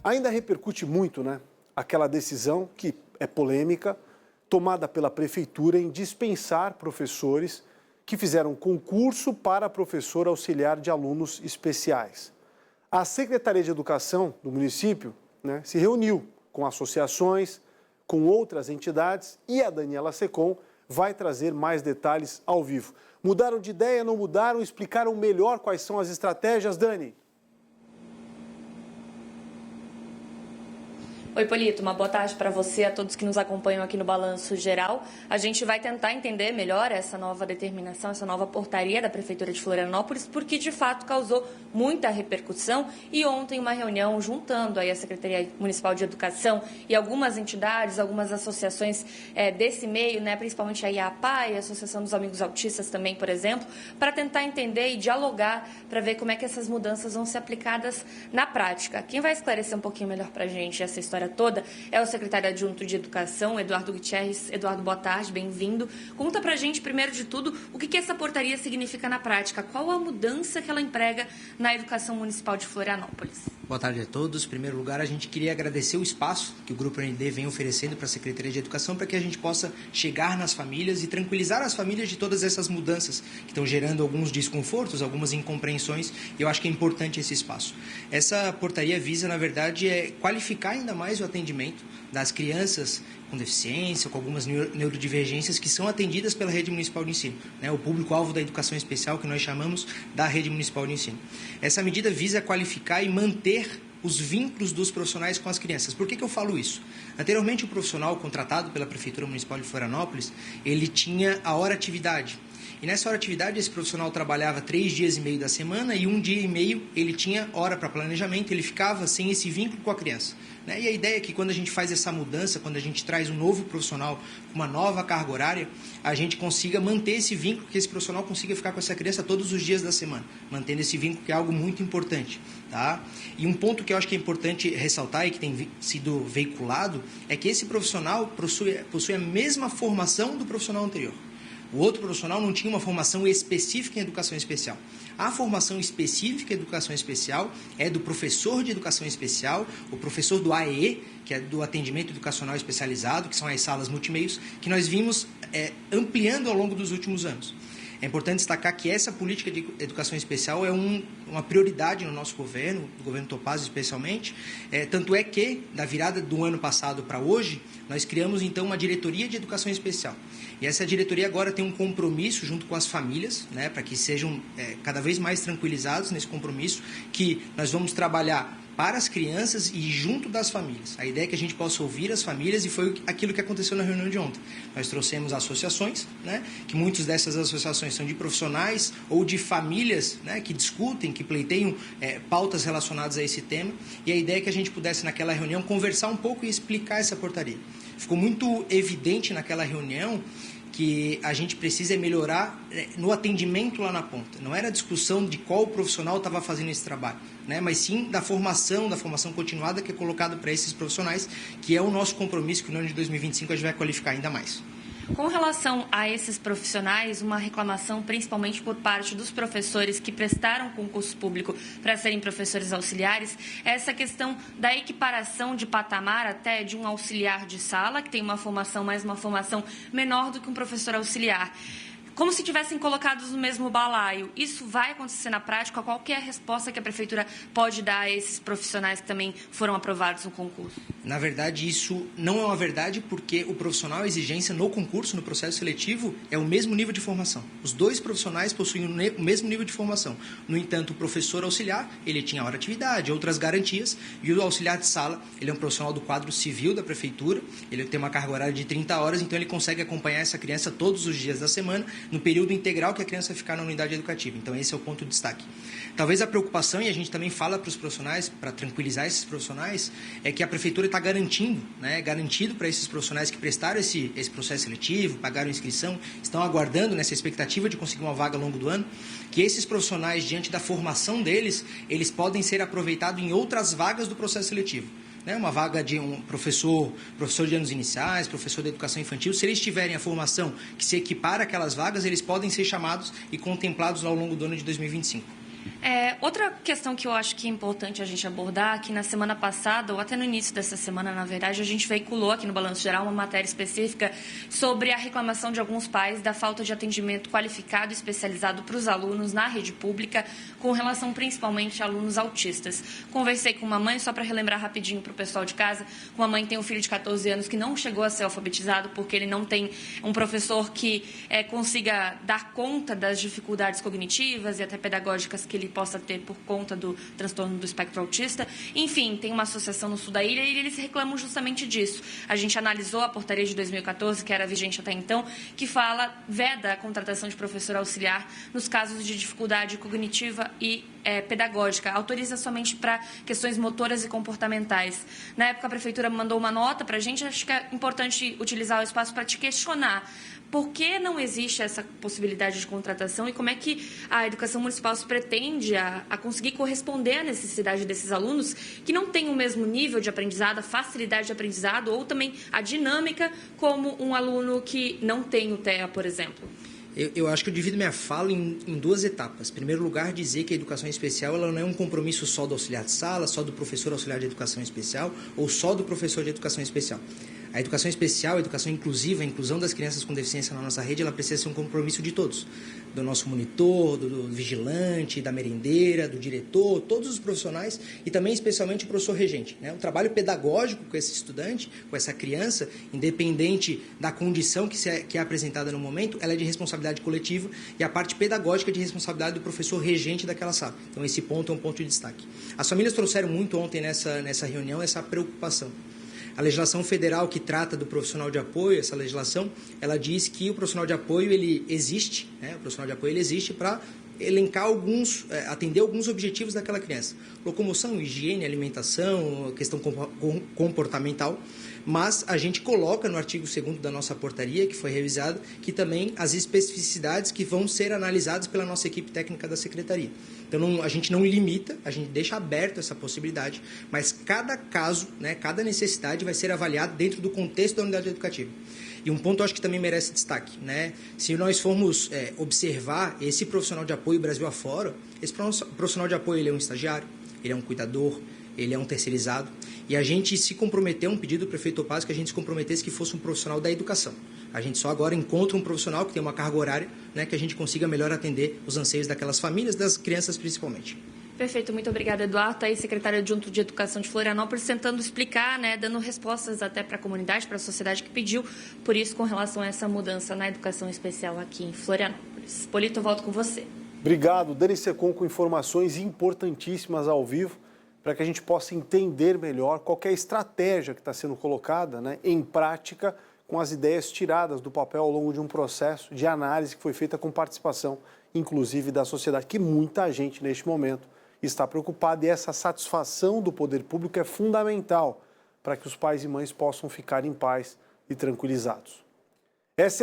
Ainda repercute muito, né? Aquela decisão que é polêmica, tomada pela Prefeitura em dispensar professores que fizeram concurso para professor auxiliar de alunos especiais. A Secretaria de Educação do município, né, se reuniu com associações, com outras entidades e a Daniela Secom vai trazer mais detalhes ao vivo. Mudaram de ideia, não mudaram? Explicaram melhor quais são as estratégias, Dani? Oi, Polito, uma boa tarde para você e a todos que nos acompanham aqui no Balanço Geral. A gente vai tentar entender melhor essa nova determinação, essa nova portaria da Prefeitura de Florianópolis, porque de fato causou muita repercussão e ontem uma reunião juntando aí a Secretaria Municipal de Educação e algumas entidades, algumas associações desse meio, né, principalmente aí a APAE, a Associação dos Amigos Autistas também, por exemplo, para tentar entender e dialogar para ver como é que essas mudanças vão ser aplicadas na prática. Quem vai esclarecer um pouquinho melhor para a gente essa história toda é o secretário adjunto de Educação, Eduardo Gutierrez. Eduardo, boa tarde, bem-vindo. Conta pra gente, primeiro de tudo, o que essa portaria significa na prática, qual a mudança que ela emprega na educação municipal de Florianópolis. Boa tarde a todos. Em primeiro lugar, a gente queria agradecer o espaço que o Grupo ND vem oferecendo para a Secretaria de Educação para que a gente possa chegar nas famílias e tranquilizar as famílias de todas essas mudanças que estão gerando alguns desconfortos, algumas incompreensões, e eu acho que é importante esse espaço. Essa portaria visa, na verdade, qualificar ainda mais o atendimento das crianças com deficiência, com algumas neurodivergências que são atendidas pela Rede Municipal de Ensino, né? O público-alvo da educação especial que nós chamamos da Rede Municipal de Ensino. Essa medida visa qualificar e manter os vínculos dos profissionais com as crianças. Por que eu falo isso? Anteriormente, o profissional contratado pela Prefeitura Municipal de Florianópolis, ele tinha a hora-atividade. E nessa hora-atividade, esse profissional trabalhava 3 dias e meio da semana e 1 dia e meio ele tinha hora para planejamento, ele ficava sem esse vínculo com a criança. Né? E a ideia é que quando a gente faz essa mudança, quando a gente traz um novo profissional com uma nova carga horária, a gente consiga manter esse vínculo, que esse profissional consiga ficar com essa criança todos os dias da semana, mantendo esse vínculo, que é algo muito importante. Tá? E um ponto que eu acho que é importante ressaltar e que tem sido veiculado é que esse profissional possui a mesma formação do profissional anterior. O outro profissional não tinha uma formação específica em educação especial. A formação específica em educação especial é do professor de educação especial, o professor do AEE, que é do atendimento educacional especializado, que são as salas multimeios, que nós vimos ampliando ao longo dos últimos anos. É importante destacar que essa política de educação especial é uma prioridade no nosso governo, do governo Topazio especialmente. Tanto é que, da virada do ano passado para hoje, nós criamos então uma diretoria de educação especial. E essa diretoria agora tem um compromisso junto com as famílias, né, para que sejam cada vez mais tranquilizados nesse compromisso, que nós vamos trabalhar para as crianças e junto das famílias. A ideia é que a gente possa ouvir as famílias, e foi aquilo que aconteceu na reunião de ontem. Nós trouxemos associações, né, que muitas dessas associações são de profissionais ou de famílias, né, que discutem, que pleiteiam pautas relacionadas a esse tema, e a ideia é que a gente pudesse naquela reunião conversar um pouco e explicar essa portaria. Ficou muito evidente naquela reunião que a gente precisa melhorar no atendimento lá na ponta. Não era a discussão de qual profissional estava fazendo esse trabalho, né? Mas sim da formação continuada que é colocada para esses profissionais, que é o nosso compromisso, que no ano de 2025 a gente vai qualificar ainda mais. Com relação a esses profissionais, uma reclamação principalmente por parte dos professores que prestaram concurso público para serem professores auxiliares, é essa questão da equiparação de patamar até de um auxiliar de sala, que tem uma formação, mas uma formação menor do que um professor auxiliar. Como se tivessem colocados no mesmo balaio. Isso vai acontecer na prática? Qual que é a resposta que a Prefeitura pode dar a esses profissionais que também foram aprovados no concurso? Na verdade, isso não é uma verdade, porque o profissional, a exigência no concurso, no processo seletivo, é o mesmo nível de formação. Os dois profissionais possuem o mesmo nível de formação. No entanto, o professor auxiliar, ele tinha hora-atividade, outras garantias, e o auxiliar de sala, ele é um profissional do quadro civil da Prefeitura, ele tem uma carga horária de 30 horas, então ele consegue acompanhar essa criança todos os dias da semana, no período integral que a criança vai ficar na unidade educativa. Então, esse é o ponto de destaque. Talvez a preocupação, e a gente também fala para os profissionais, para tranquilizar esses profissionais, é que a Prefeitura está garantido para esses profissionais que prestaram esse processo seletivo, pagaram inscrição, estão aguardando nessa expectativa de conseguir uma vaga ao longo do ano, que esses profissionais, diante da formação deles, eles podem ser aproveitados em outras vagas do processo seletivo. Uma vaga de um professor de anos iniciais, professor de educação infantil, se eles tiverem a formação que se equipara àquelas vagas, eles podem ser chamados e contemplados ao longo do ano de 2025. Outra questão que eu acho que é importante a gente abordar, que na semana passada, ou até no início dessa semana, na verdade, a gente veiculou aqui no Balanço Geral uma matéria específica sobre a reclamação de alguns pais da falta de atendimento qualificado e especializado para os alunos na rede pública, com relação principalmente a alunos autistas. Conversei com uma mãe, só para relembrar rapidinho para o pessoal de casa, uma mãe tem um filho de 14 anos que não chegou a ser alfabetizado porque ele não tem um professor que consiga dar conta das dificuldades cognitivas e até pedagógicas que ele possa ter por conta do transtorno do espectro autista. Enfim, tem uma associação no sul da ilha e eles reclamam justamente disso. A gente analisou a portaria de 2014, que era vigente até então, que veda a contratação de professor auxiliar nos casos de dificuldade cognitiva e pedagógica, autoriza somente para questões motoras e comportamentais. Na época, a prefeitura mandou uma nota para a gente, acho que é importante utilizar o espaço para te questionar por que não existe essa possibilidade de contratação e como é que a educação municipal se pretende a conseguir corresponder à necessidade desses alunos que não têm o mesmo nível de aprendizado, a facilidade de aprendizado ou também a dinâmica como um aluno que não tem o TEA, por exemplo. Eu acho que eu divido minha fala em duas etapas. Em primeiro lugar, dizer que a educação especial ela não é um compromisso só do auxiliar de sala, só do professor auxiliar de educação especial ou só do professor de educação especial. A educação especial, a educação inclusiva, a inclusão das crianças com deficiência na nossa rede, ela precisa ser um compromisso de todos. Do nosso monitor, do vigilante, da merendeira, do diretor, todos os profissionais e também especialmente o professor regente. Né? O trabalho pedagógico com esse estudante, com essa criança, independente da condição que é apresentada no momento, ela é de responsabilidade coletiva e a parte pedagógica é de responsabilidade do professor regente daquela sala. Então esse ponto é um ponto de destaque. As famílias trouxeram muito ontem nessa reunião essa preocupação. A legislação federal que trata do profissional de apoio, essa legislação, ela diz que o profissional de apoio ele existe, né? O profissional de apoio ele existe para elencar atender alguns objetivos daquela criança. Locomoção, higiene, alimentação, questão comportamental, mas a gente coloca no artigo 2º da nossa portaria, que foi revisado, que também as especificidades que vão ser analisadas pela nossa equipe técnica da Secretaria. Então, a gente não limita, a gente deixa aberto essa possibilidade, mas cada caso, né, cada necessidade vai ser avaliada dentro do contexto da unidade educativa. E um ponto eu acho que também merece destaque, né? Se nós formos observar esse profissional de apoio Brasil afora, esse profissional de apoio ele é um estagiário, ele é um cuidador, ele é um terceirizado, e a gente se comprometeu, um pedido do prefeito Topazio, que a gente se comprometesse que fosse um profissional da educação. A gente só agora encontra um profissional que tem uma carga horária, né, que a gente consiga melhor atender os anseios daquelas famílias, das crianças principalmente. Perfeito, muito obrigada, Eduardo. Tá aí, secretário adjunto de Educação de Florianópolis, tentando explicar, né, dando respostas até para a comunidade, para a sociedade que pediu, por isso, com relação a essa mudança na educação especial aqui em Florianópolis. Polito, eu volto com você. Obrigado, Dani Secom, com informações importantíssimas ao vivo, para que a gente possa entender melhor qual é a estratégia que está sendo colocada, né, em prática, com as ideias tiradas do papel ao longo de um processo de análise que foi feita com participação, inclusive da sociedade, que muita gente neste momento está preocupada, e essa satisfação do poder público é fundamental para que os pais e mães possam ficar em paz e tranquilizados. Essa é